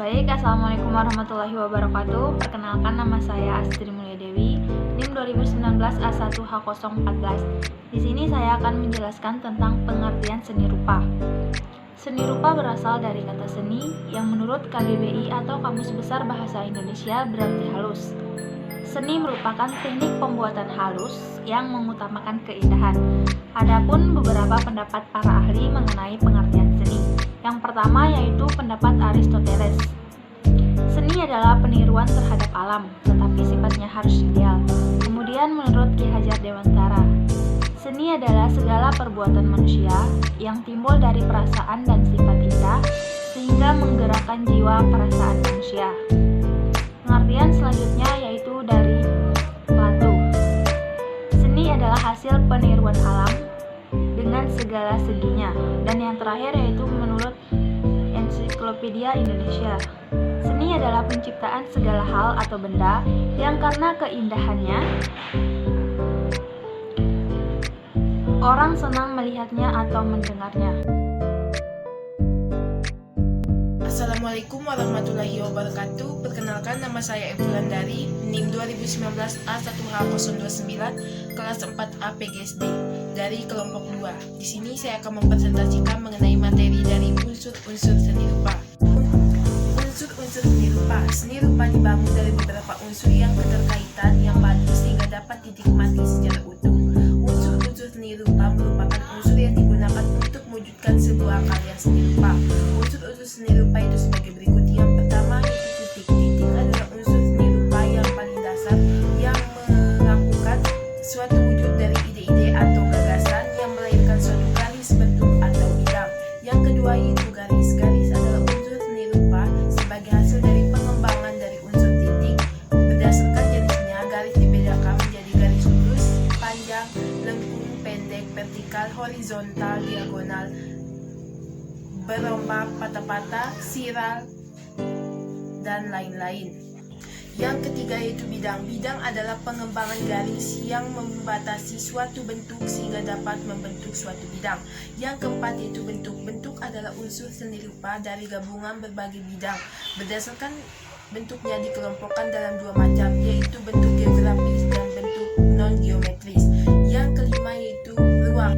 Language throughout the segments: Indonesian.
Baik, Assalamualaikum warahmatullahi wabarakatuh. Perkenalkan, nama saya Astri Mulia Dewi, NIM 2019 A1H014. Di sini saya akan menjelaskan tentang pengertian seni rupa. Seni rupa berasal dari kata seni yang menurut KBBI atau Kamus Besar Bahasa Indonesia berarti halus. Seni merupakan teknik pembuatan halus yang mengutamakan keindahan. Adapun beberapa pendapat para ahli mengenai pengertian seni. Yang pertama yaitu pendapat Aristoteles. Seni adalah peniruan terhadap alam, tetapi sifatnya harus ideal. Kemudian menurut Ki Hajar Dewantara, seni adalah segala perbuatan manusia yang timbul dari perasaan dan sifat indah sehingga menggerakkan jiwa perasaan manusia. Pengertian selanjutnya yaitu dari Plato. Seni adalah hasil peniruan alam dengan segala seginya. Dan yang terakhir yaitu menurut Ensiklopedia Indonesia. Seni adalah penciptaan segala hal atau benda yang karena keindahannya orang senang melihatnya atau mendengarnya. Assalamualaikum warahmatullahi wabarakatuh. Perkenalkan, nama saya Ibu Landari, NIM 2019 A1H029, kelas 4A PGSD dari kelompok 2. Di sini saya akan mempresentasikan mengenai materi dari unsur-unsur seni rupa. Unsur-unsur seni rupa. Seni rupa dibangun dari beberapa unsur yang keterkaitan yang padu sehingga dapat dinikmati secara utuh. Unsur-unsur seni rupa merupakan unsur yang digunakan untuk mewujudkan sebuah karya seni rupa. Unsur-unsur seni rupa itu sebagai berikut. Yang pertama yaitu titik. Titik adalah unsur seni rupa yang paling dasar yang melakukan suatu wujud dari ide-ide atau gagasan yang melahirkan suatu garis, bentuk, atau bidang. Yang kedua yaitu garis. Garis adalah unsur seni rupa sebagai hasil dari pengembangan dari unsur titik. Berdasarkan jenisnya, garis dibedakan menjadi garis lurus, panjang, lengkung, pendek, vertikal, horizontal, diagonal, berombak, patah-patah, spiral, dan lain-lain. Yang ketiga yaitu bidang. Bidang adalah pengembangan garis yang membatasi suatu bentuk sehingga dapat membentuk suatu bidang. Yang keempat yaitu bentuk. Bentuk adalah unsur seni rupa dari gabungan berbagai bidang. Berdasarkan bentuknya dikelompokkan dalam dua macam, yaitu bentuk geografis dan bentuk non-geometris. Yang kelima yaitu ruang.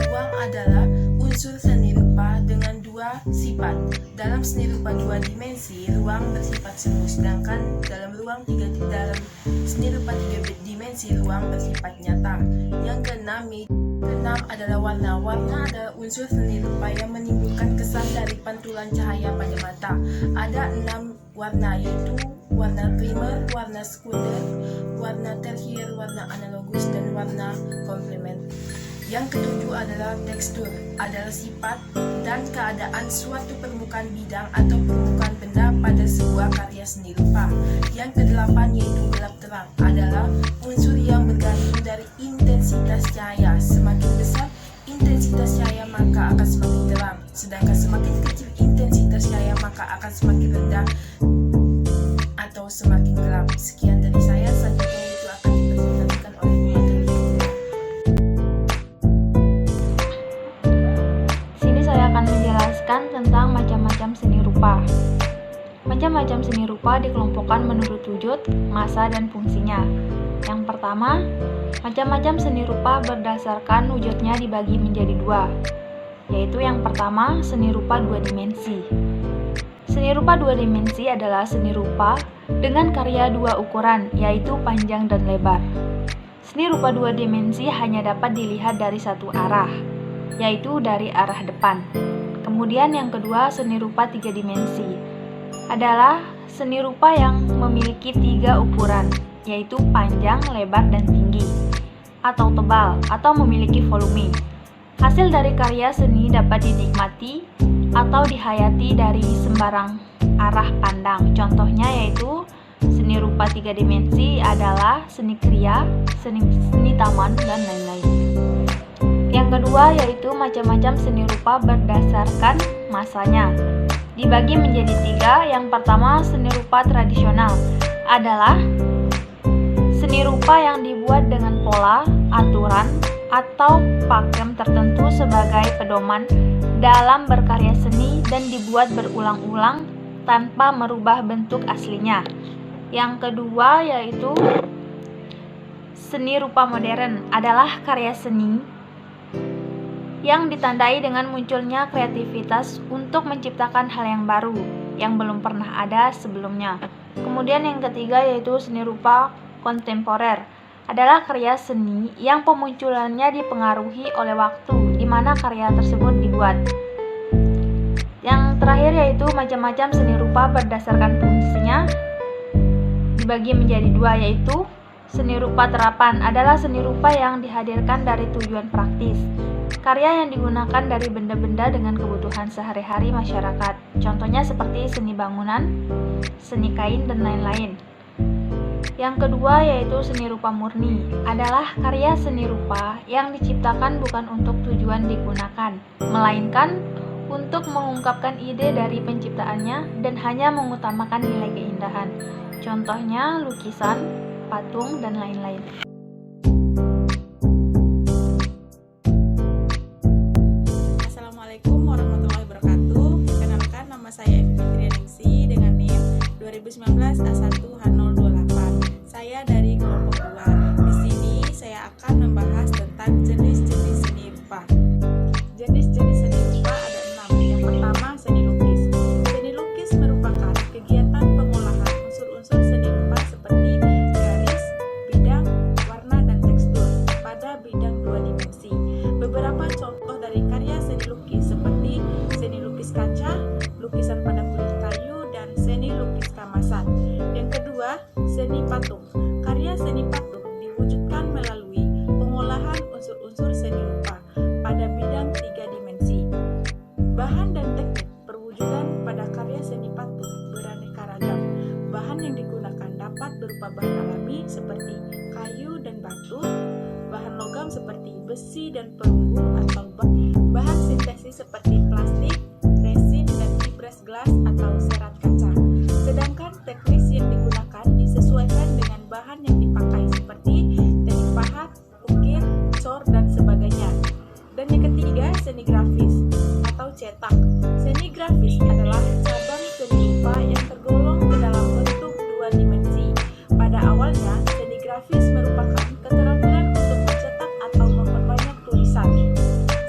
Ruang adalah unsur seni rupa dengan dua sifat. Dalam seni rupa dua dimensi, ruang bersifat semu, sedangkan dalam seni rupa tiga dimensi, ruang bersifat nyata. Yang keenam adalah warna. Warna adalah unsur seni rupa yang menimbulkan kesan dari pantulan cahaya pada mata. Ada 6 warna, yaitu warna primer, warna sekunder, warna tersier, warna analogus, dan warna komplement. Yang ketujuh adalah tekstur, adalah sifat dan keadaan suatu permukaan bidang atau permukaan benda pada sebuah karya seni rupa. Yang kedelapan yaitu gelap terang, adalah unsur yang bergantung dari intensitas cahaya. Semakin besar intensitas cahaya maka akan semakin terang, sedangkan semakin kecil intensitas cahaya maka akan semakin rendah atau semakin gelap. Sekian dari saya, selanjutnya itu akan dipresentasikan oleh Tentang macam-macam seni rupa. Macam-macam seni rupa dikelompokkan menurut wujud, massa, dan fungsinya. Yang pertama, macam-macam seni rupa berdasarkan wujudnya dibagi menjadi dua, yaitu yang pertama, seni rupa dua dimensi. Seni rupa dua dimensi adalah seni rupa dengan karya dua ukuran, yaitu panjang dan lebar. Seni rupa dua dimensi hanya dapat dilihat dari satu arah, yaitu dari arah depan. Kemudian yang kedua, seni rupa tiga dimensi adalah seni rupa yang memiliki tiga ukuran, yaitu panjang, lebar, dan tinggi, atau tebal, atau memiliki volume. Hasil dari karya seni dapat dinikmati atau dihayati dari sembarang arah pandang. Contohnya yaitu seni rupa tiga dimensi adalah seni kriya, seni taman, dan lain-lain. Yang kedua yaitu macam-macam seni rupa berdasarkan masanya. Dibagi menjadi tiga. Yang pertama, seni rupa tradisional adalah seni rupa yang dibuat dengan pola, aturan, atau pakem tertentu sebagai pedoman dalam berkarya seni dan dibuat berulang-ulang tanpa merubah bentuk aslinya. Yang kedua yaitu seni rupa modern adalah karya seni yang ditandai dengan munculnya kreativitas untuk menciptakan hal yang baru yang belum pernah ada sebelumnya. Kemudian yang ketiga yaitu seni rupa kontemporer adalah karya seni yang pemunculannya dipengaruhi oleh waktu di mana karya tersebut dibuat. Yang terakhir yaitu macam-macam seni rupa berdasarkan fungsinya dibagi menjadi dua, yaitu seni rupa terapan adalah seni rupa yang dihadirkan dari tujuan praktis, karya yang digunakan dari benda-benda dengan kebutuhan sehari-hari masyarakat, contohnya seperti seni bangunan, seni kain, dan lain-lain. Yang kedua yaitu seni rupa murni adalah karya seni rupa yang diciptakan bukan untuk tujuan digunakan, melainkan untuk mengungkapkan ide dari penciptaannya dan hanya mengutamakan nilai keindahan, contohnya lukisan, patung, dan lain-lain. Assalamualaikum warahmatullahi wabarakatuh. Perkenalkan, nama saya Evi Fitrianingsi dengan NIM 2019 A1H028. Saya dari kelompok 2. Di sini saya akan membahas tentang jenis-jenis seni rupa. Jenis-jenis seni rupa ada 6. Yang pertama, seni lukis. Seni lukis merupakan kegiatan pengolahan unsur-unsur seni rupa seperti garis, bidang, warna, dan tekstur pada bidang 2 dimensi. Beberapa contoh dari karya seni lukis seperti seni lukis kaca, lukisan pada kulit kayu, dan seni lukis kemasan. Yang kedua, seni patung. Karya seni patung diwujudkan melalui pengolahan unsur-unsur seni rupa pada bidang 3 dimensi. Bahan dan teknik perwujudan pada karya seni patung beraneka ragam. Bahan yang digunakan dapat berupa bahan alami seperti kayu dan batu, bahan logam seperti besi dan perunggu atau bahan sintesis seperti plastik, resin, dan fibres gelas atau serat kaca. Sedangkan teknis yang digunakan disesuaikan dengan bahan yang dipakai seperti teknik pahat, ukir, cor, dan sebagainya. Dan yang ketiga, seni grafis atau cetak. Seni grafis adalah cabang seni rupa yang tergolong ke dalam bentuk 2 dimensi. Pada awalnya, seni grafis merupakan keterampilan untuk mencetak atau memperbanyak tulisan.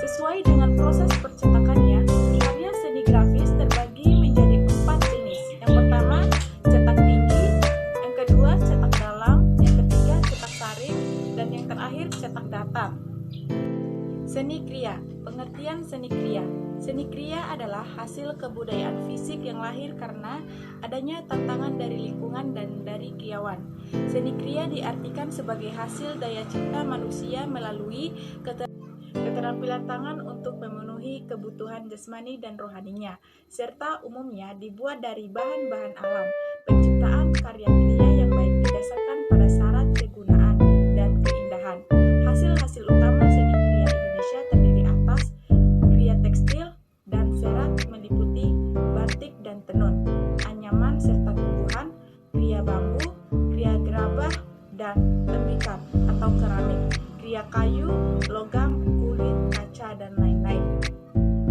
Sesuai dengan proses percetakannya, karya seni grafis terbagi menjadi 4 jenis. Yang pertama, cetak tinggi, yang kedua, cetak dalam, yang ketiga, cetak tarik, dan yang terakhir, cetak datar. Seni kriya. Pengertian seni kriya. Seni kriya adalah hasil kebudayaan fisik yang lahir karena adanya tantangan dari lingkungan dan dari kriawan. Seni kriya diartikan sebagai hasil daya cipta manusia melalui keterampilan tangan untuk memenuhi kebutuhan jasmani dan rohaninya, serta umumnya dibuat dari bahan-bahan alam. Penciptaan karya kriya yang baik didasarkan pada syarat kegunaan dan keindahan. Hasil-hasil utama seni kriya Indonesia terdiri atas kriya tekstil dan serat meliputi batik dan tenun, anyaman serta tumbuhan, kriya bambu, kriya gerabah, dan tembikar atau keramik, kriya kayu, logam, kulit, kaca, dan lain-lain.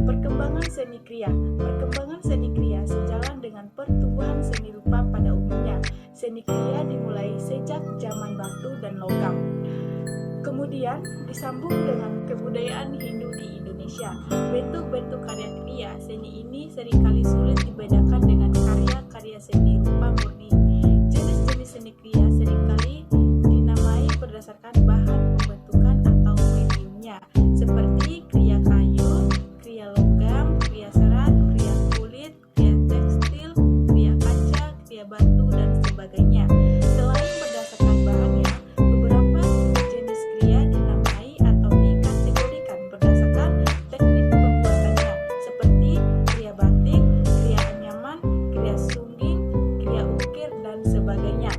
Perkembangan seni kriya. Perkembangan seni kriya sejalan dengan pertumbuhan seni rupa pada umumnya. Seni kriya dimulai sejak zaman batu dan logam. Kemudian disambung dengan kebudayaan Hindu di Indonesia. Bentuk-bentuk karya kriya seni ini seringkali sulit dibedakan dengan karya-karya seni rupa murni. Jenis-jenis seni kriya seringkali dinamai berdasarkan bahan pembentukan atau mediumnya, seperti kriya kayu, kriya logam, kriya serat, kriya kulit, kriya tekstil, kriya kaca, kriya batu, dan sebagainya. Selain berdasarkan bahannya, beberapa jenis kriya dinamai atau dikategorikan berdasarkan teknik pembuatannya, seperti kriya batik, kriya anyaman, kriya sungging, kriya ukir, dan sebagainya.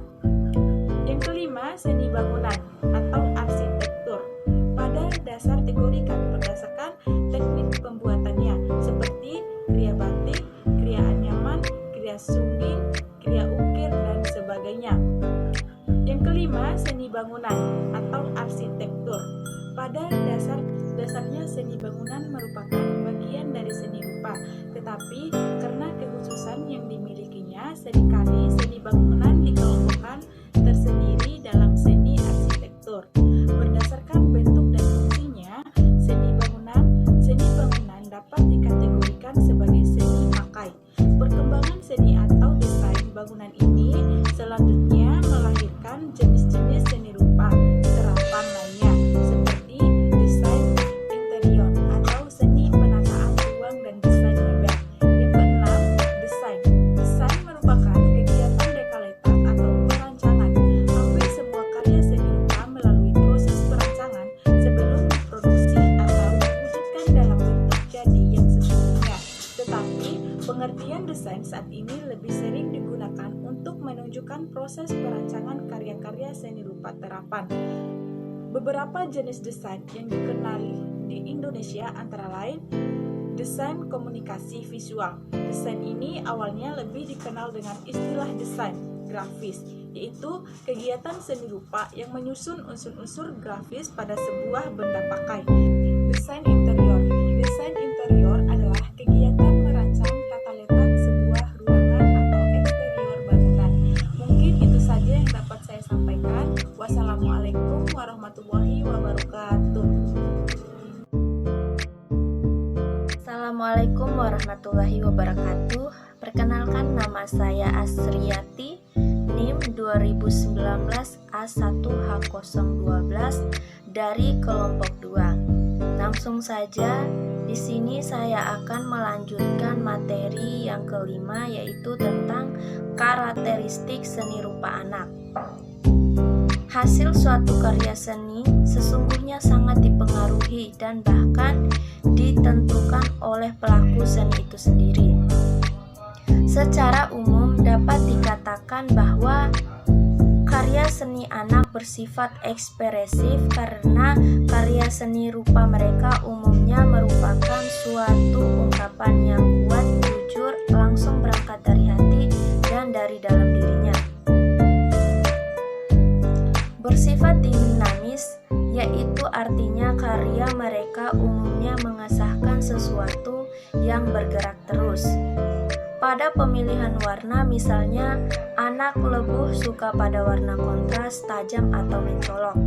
Yang kelima, seni bangunan atau arsitektur. Pada dasar kategorikan berdasarkan teknik pembuatannya, seperti kriya batik, kriya anyaman, kriya sungging, kriya ukir, dan sebagainya. Yang kelima, seni bangunan atau arsitektur. Pada dasar dasarnya seni bangunan merupakan bagian dari seni rupa, tetapi karena kekhususan yang dimilikinya, seringkali seni bangunan dikelompokkan tersendiri dalam seni arsitektur. Berdasarkan bentuk dan fungsinya, seni bangunan dapat dikategorikan sebagai seni pakai. Perkembangan seni atau desain bangunan ini selanjutnya melahirkan jenis-jenis seni rupa terapan lainnya, seperti desain interior atau seni penataan ruang dan desain mebel. Yang keenam, desain. Desain merupakan kegiatan rekaletak atau perancangan. Hampir semua karya seni rupa melalui proses perancangan sebelum diproduksi atau diwujudkan dalam bentuk jadi yang sesungguhnya. Tetapi, pengertian desain saat ini lebih sering digunakan untuk menunjukkan proses perancangan karya-karya seni rupa terapan. Beberapa jenis desain yang dikenali di Indonesia antara lain desain komunikasi visual. Desain ini awalnya lebih dikenal dengan istilah desain grafis, yaitu kegiatan seni rupa yang menyusun unsur-unsur grafis pada sebuah benda pakai. Desain interior. Desain interior adalah kegiatan merancang tata letak sebuah ruangan atau eksterior bangunan. Mungkin itu saja yang dapat saya sampaikan. Wassalamualaikum warahmatullahi wabarakatuh. Assalamualaikum warahmatullahi wabarakatuh. Perkenalkan, nama saya Asriyati, NIM 2019 A1H012 dari kelompok 2. Langsung saja, di sini saya akan melanjutkan materi yang kelima, yaitu tentang karakteristik seni rupa anak. Hasil suatu karya seni sesungguhnya sangat dipengaruhi dan bahkan ditentukan oleh pelaku seni itu sendiri. Secara umum dapat dikatakan bahwa karya seni anak bersifat ekspresif karena karya seni rupa mereka umumnya merupakan suatu ungkapan yang kuat, jujur, langsung berangkat dari hati dan dari dalam dirinya. Bersifat dinamis, yaitu artinya karya mereka umumnya mengesahkan sesuatu yang bergerak terus. Pada pemilihan warna misalnya, anak lebih suka pada warna kontras, tajam atau mencolok.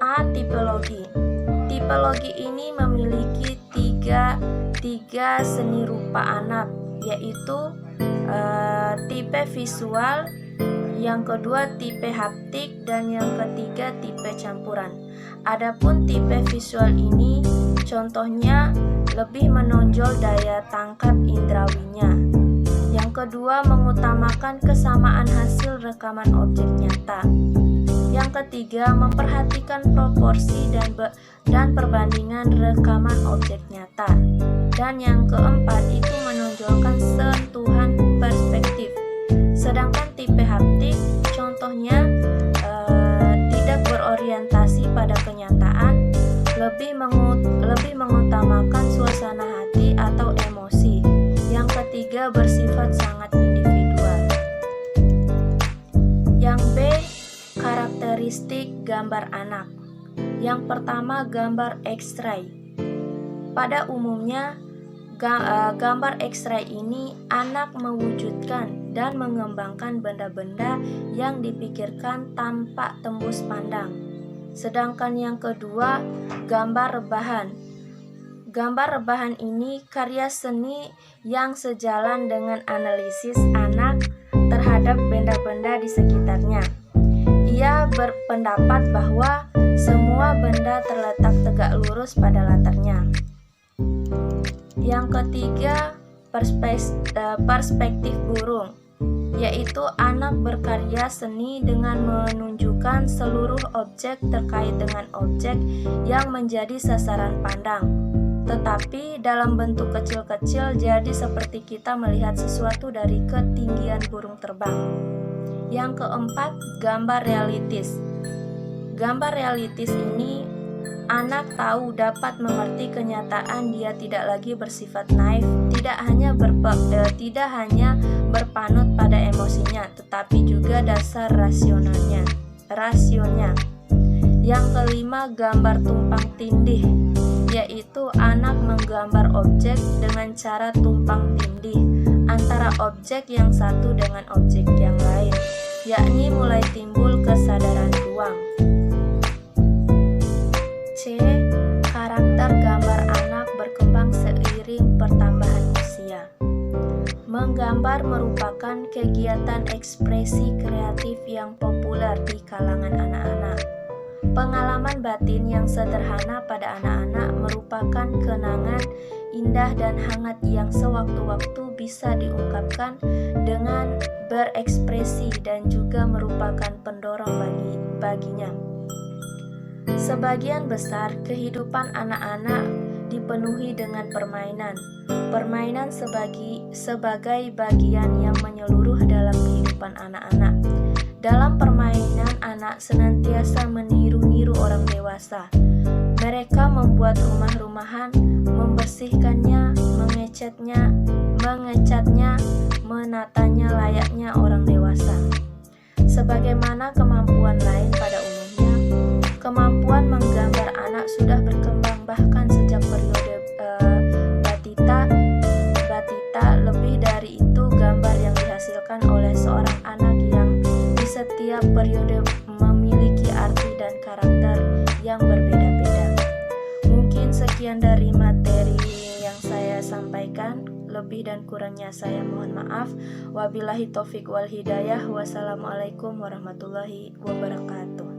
A. Tipologi. Tipologi ini memiliki tiga seni rupa anak, yaitu tipe visual, yang kedua tipe haptik, dan yang ketiga tipe campuran. Adapun tipe visual ini contohnya lebih menonjol daya tangkap indrawinya. Yang kedua mengutamakan kesamaan hasil rekaman objek nyata. Yang ketiga memperhatikan proporsi dan perbandingan rekaman objek nyata. Dan yang keempat itu menonjolkan sentuhan perspektif. Sedangkan tipe haptik contohnya tidak berorientasi pada kenyataan, lebih mengutamakan suasana hati atau emosi. Yang ketiga bersifat sangat individual. Yang B, karakteristik gambar anak. Yang pertama, gambar ekstrai. Pada umumnya gambar ekstrai ini anak mewujudkan dan mengembangkan benda-benda yang dipikirkan tanpa tembus pandang. Sedangkan yang kedua, gambar rebahan. Gambar rebahan ini karya seni yang sejalan dengan analisis anak terhadap benda-benda di sekitarnya. Ia berpendapat bahwa semua benda terletak tegak lurus pada latarnya. Yang ketiga, perspektif burung, yaitu anak berkarya seni dengan menunjukkan seluruh objek terkait dengan objek yang menjadi sasaran pandang, tetapi dalam bentuk kecil-kecil, jadi seperti kita melihat sesuatu dari ketinggian burung terbang. Yang keempat, gambar realistis. Gambar realistis ini anak tahu dapat mengerti kenyataan, dia tidak lagi bersifat naif, tidak hanya berpanut pada emosinya, tetapi juga dasar rasionalnya. Yang kelima, gambar tumpang tindih, yaitu anak menggambar objek dengan cara tumpang tindih antara objek yang satu dengan objek yang lain, yakni mulai timbul kesadaran ruang. C. Karakter gambar anak berkembang seiring pertambahan usia. Menggambar merupakan kegiatan ekspresi kreatif yang populer di kalangan anak-anak. Pengalaman batin yang sederhana pada anak-anak merupakan kenangan indah dan hangat yang sewaktu-waktu bisa diungkapkan dengan berekspresi dan juga merupakan pendorong baginya. Sebagian besar kehidupan anak-anak dipenuhi dengan permainan. Permainan sebagai bagian yang menyeluruh dalam kehidupan anak-anak. Dalam permainan, anak senantiasa meniru-niru orang dewasa. Mereka membuat rumah-rumahan, membersihkannya, mengecatnya, menatanya layaknya orang dewasa. Sebagaimana kemampuan lain pada umumnya, kemampuan menggambar anak sudah berkembang bahkan sejak periode batita. Lebih dari itu, gambar yang dihasilkan oleh seorang anak yang di setiap periode memiliki arti dan karakter yang berbeda-beda. Mungkin sekian dari materi yang saya sampaikan. Lebih dan kurangnya saya mohon maaf. Wabillahi taufik wal hidayah. Wassalamualaikum warahmatullahi wabarakatuh.